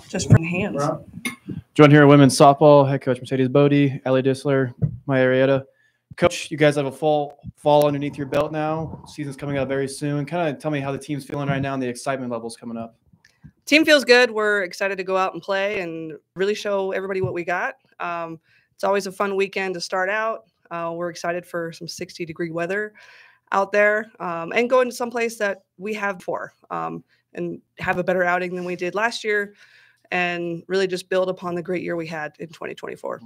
Just from hands. Joined here at women's softball, head coach Mercedes Bodie, Ellie Disler, Maya Arrieta. Coach, you guys have a full fall underneath your belt now. Season's coming up very soon. Kind of tell me how the team's feeling right now and the excitement levels coming up. Team feels good. We're excited to go out and play and really show everybody what we got. It's always a fun weekend to start out. We're excited for some 60-degree weather out there and going to someplace that we have before and have a better outing than we did last year and really just build upon the great year we had in 2024.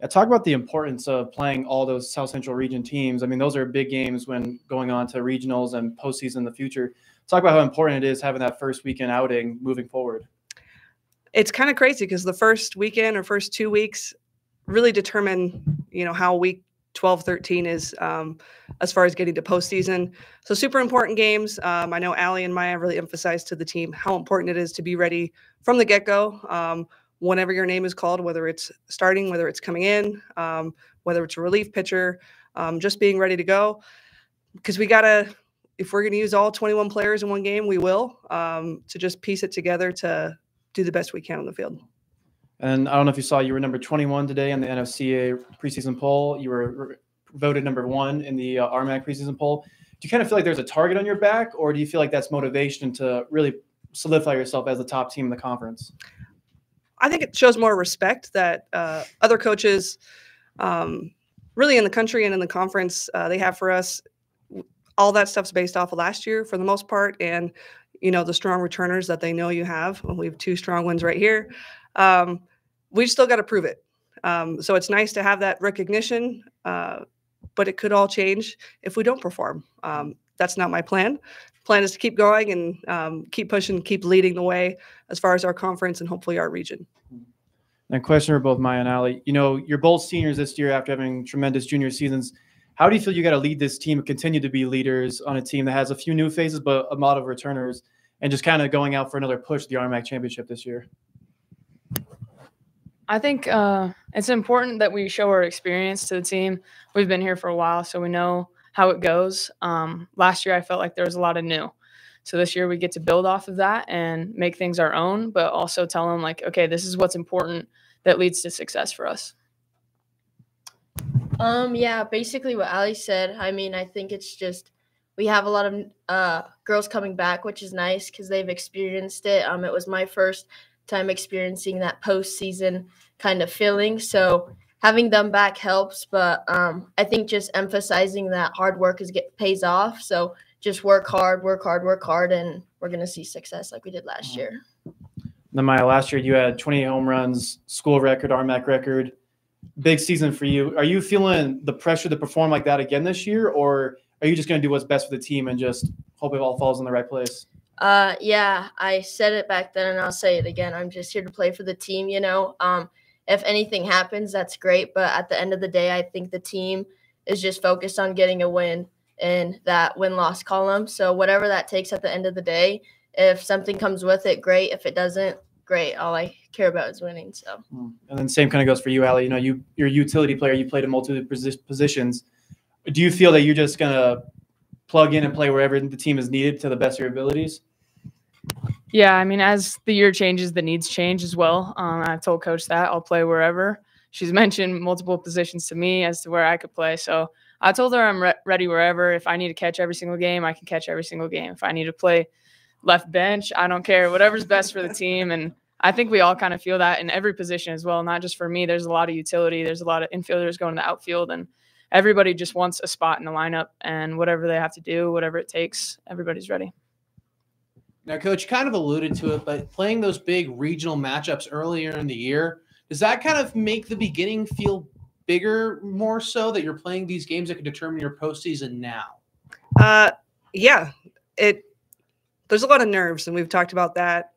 Yeah, talk about the importance of playing all those South Central region teams. I mean, those are big games when going on to regionals and postseason in the future. Talk about how important it is having that first weekend outing moving forward. It's kind of crazy because the first weekend or first 2 weeks really determine, how week 12, 13 is as far as getting to postseason. So super important games. I know Allie and Maya really emphasized to the team how important it is to be ready from the get-go. Whenever your name is called, whether it's starting, whether it's coming in, whether it's a relief pitcher, just being ready to go. Because if we're going to use all 21 players in one game, we will, to just piece it together to do the best we can on the field. And I don't know if you saw, you were number 21 today in the NFCA preseason poll. You were voted number 1 in the RMAC preseason poll. Do you kind of feel like there's a target on your back, or do you feel like that's motivation to really solidify yourself as the top team in the conference? I think it shows more respect that other coaches really in the country and in the conference they have for us. All that stuff's based off of last year for the most part, and the strong returners that they know you have. We have 2 strong ones right here. We've still got to prove it. So it's nice to have that recognition, but it could all change if we don't perform. That's not my plan. Plan is to keep going and keep pushing, keep leading the way as far as our conference and hopefully our region. And question for both Maya and Allie. You're both seniors this year after having tremendous junior seasons. How do you feel you got to lead this team and continue to be leaders on a team that has a few new faces but a lot of returners and just kind of going out for another push to the RMAC championship this year? I think it's important that we show our experience to the team. We've been here for a while, so we know how it goes. Last year, I felt like there was a lot of new. So this year we get to build off of that and make things our own, but also tell them okay, this is what's important that leads to success for us. Yeah, basically what Ali said. I mean, I think it's just we have a lot of girls coming back, which is nice because they've experienced it. It was my first time experiencing that postseason kind of feeling. So having them back helps, but I think just emphasizing that hard work pays off. So just work hard, and we're going to see success like we did last year. Then Maya, last year you had 28 home runs, school record, RMAC record. Big season for you. Are you feeling the pressure to perform like that again this year, or are you just going to do what's best for the team and just hope it all falls in the right place? Yeah, I said it back then and I'll say it again. I'm just here to play for the team, If anything happens, that's great. But at the end of the day, I think the team is just focused on getting a win in that win-loss column. So whatever that takes at the end of the day, if something comes with it, great. If it doesn't, great. All I care about is winning. So. And then same kind of goes for you, Allie. You're a utility player. You played in multiple positions. Do you feel that you're just going to plug in and play wherever the team is needed to the best of your abilities? Yeah, I mean, as the year changes, the needs change as well. I've told Coach that I'll play wherever. She's mentioned multiple positions to me as to where I could play. So I told her I'm ready wherever. If I need to catch every single game, I can catch every single game. If I need to play left bench, I don't care. Whatever's best for the team. And I think we all kind of feel that in every position as well, not just for me. There's a lot of utility. There's a lot of infielders going to the outfield, and everybody just wants a spot in the lineup, and whatever they have to do, whatever it takes, everybody's ready. Now, Coach, you kind of alluded to it, but playing those big regional matchups earlier in the year, does that kind of make the beginning feel bigger more so that you're playing these games that could determine your postseason now? Yeah, there's a lot of nerves, and we've talked about that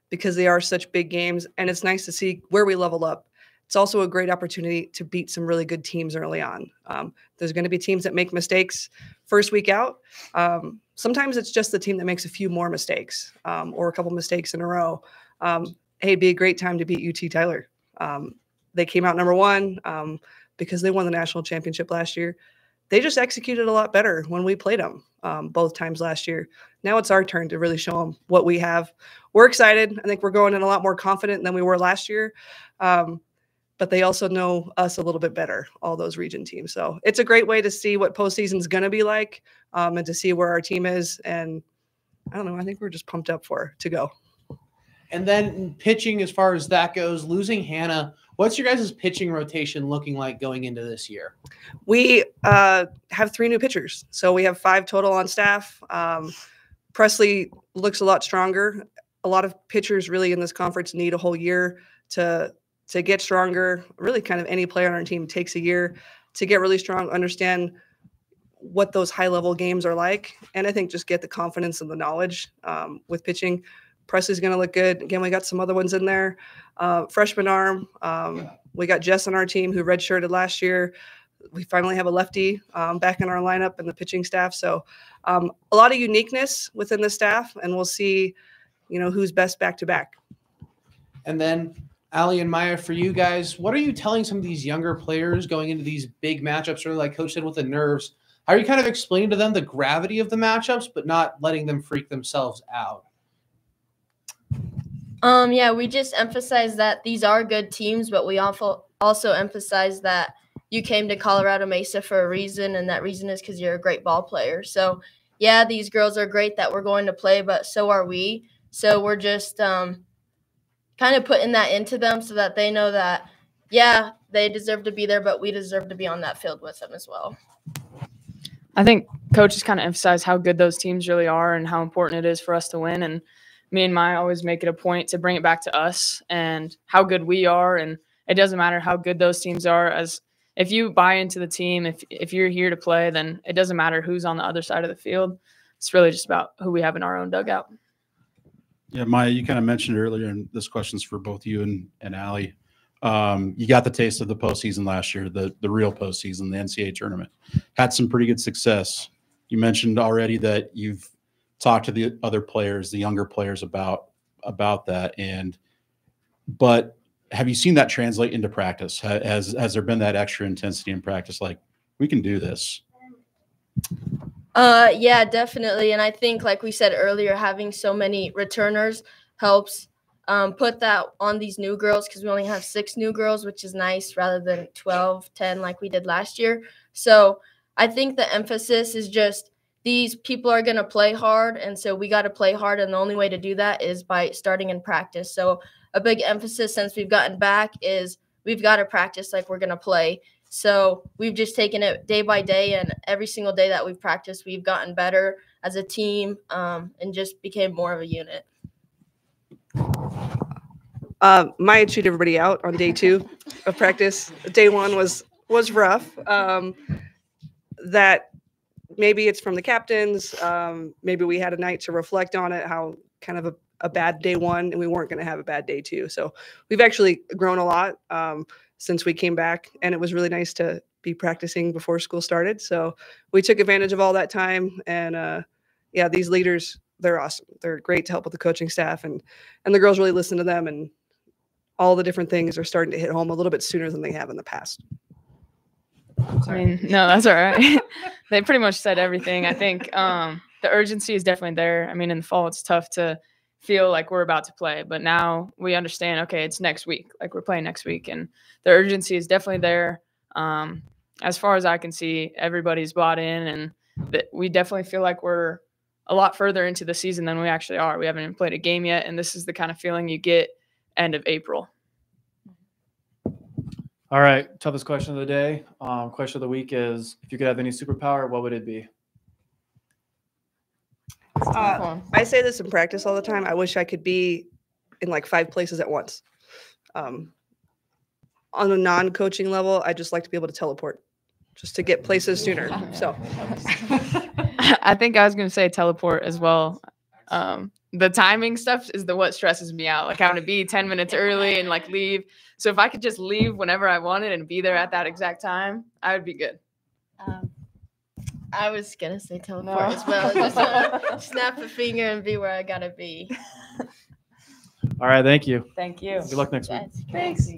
because they are such big games, and it's nice to see where we level up. It's also a great opportunity to beat some really good teams early on. There's going to be teams that make mistakes first week out. Sometimes it's just the team that makes a few more mistakes or a couple mistakes in a row. Hey, it'd be a great time to beat UT Tyler. They came out number 1 because they won the national championship last year. they just executed a lot better when we played them both times last year. Now it's our turn to really show them what we have. We're excited. I think we're going in a lot more confident than we were last year. But they also know us a little bit better, all those region teams. So it's a great way to see what postseason is going to be like, and to see where our team is. And I don't know, I think we're just pumped up to go. And then pitching, as far as that goes, losing Hannah, what's your guys' pitching rotation looking like going into this year? We have 3 new pitchers. So we have 5 total on staff. Presley looks a lot stronger. A lot of pitchers really in this conference need a whole year to get stronger. Really kind of any player on our team takes a year to get really strong, understand what those high-level games are like, and I think just get the confidence and the knowledge with pitching. Presley's going to look good. Again, we got some other ones in there. Freshman arm. We got Jess on our team who redshirted last year. We finally have a lefty back in our lineup and the pitching staff. So a lot of uniqueness within the staff, and we'll see, who's best back-to-back. And then Allie and Maya, for you guys, what are you telling some of these younger players going into these big matchups, or like Coach said with the nerves? How are you kind of explaining to them the gravity of the matchups, but not letting them freak themselves out? Yeah, we just emphasize that these are good teams, but we also emphasize that you came to Colorado Mesa for a reason, and that reason is because you're a great ball player. So, yeah, these girls are great that we're going to play, but so are we. So we're just kind of putting that into them so that they know that, yeah, they deserve to be there, but we deserve to be on that field with them as well. I think coaches kind of emphasize how good those teams really are and how important it is for us to win. And me and Maya always make it a point to bring it back to us and how good we are. And it doesn't matter how good those teams are. As if you buy into the team, if you're here to play, then it doesn't matter who's on the other side of the field. It's really just about who we have in our own dugout. Yeah, Maya, you kind of mentioned earlier, and this question's for both you and Allie. You got the taste of the postseason last year, the real postseason, the NCAA tournament. Had some pretty good success. You mentioned already that you've talked to the other players, the younger players about that. But have you seen that translate into practice? Has there been that extra intensity in practice? Like, we can do this. Yeah, definitely. And I think, like we said earlier, having so many returners helps put that on these new girls, because we only have 6 new girls, which is nice, rather than 12, 10 like we did last year. So I think the emphasis is just these people are going to play hard, and so we got to play hard, and the only way to do that is by starting in practice. So a big emphasis since we've gotten back is we've got to practice like we're going to play. So we've just taken it day by day, and every single day that we've practiced, we've gotten better as a team and just became more of a unit. Maya chewed everybody out on day 2 of practice. Day 1 was rough. That maybe it's from the captains. Maybe we had a night to reflect on it, how kind of a bad day 1, and we weren't going to have a bad day 2. So we've actually grown a lot since we came back, and it was really nice to be practicing before school started. So we took advantage of all that time, and yeah, these leaders, they're awesome. They're great to help with the coaching staff, and the girls really listen to them, and all the different things are starting to hit home a little bit sooner than they have in the past. I mean, no, that's all right. They pretty much said everything. I think the urgency is definitely there. I mean, in the fall, it's tough to feel like we're about to play, but now we understand, okay, it's next week. Like, we're playing next week, and the urgency is definitely there. As far as I can see, everybody's bought in, and we definitely feel like we're a lot further into the season than we actually are. We haven't even played a game yet, and this is the kind of feeling you get end of April. All right, toughest question of the day. Question of the week is, if you could have any superpower, what would it be? I say this in practice all the time. I wish I could be in like 5 places at once. On a non-coaching level, I just like to be able to teleport, just to get places sooner. So I think I was going to say teleport as well. The timing stuff is what stresses me out, like having to be 10 minutes early and like leave. So if I could just leave whenever I wanted and be there at that exact time, I would be good. I was going to say teleport as well. Just snap a finger and be where I got to be. All right, thank you. Thank you. Good luck next week. Thanks.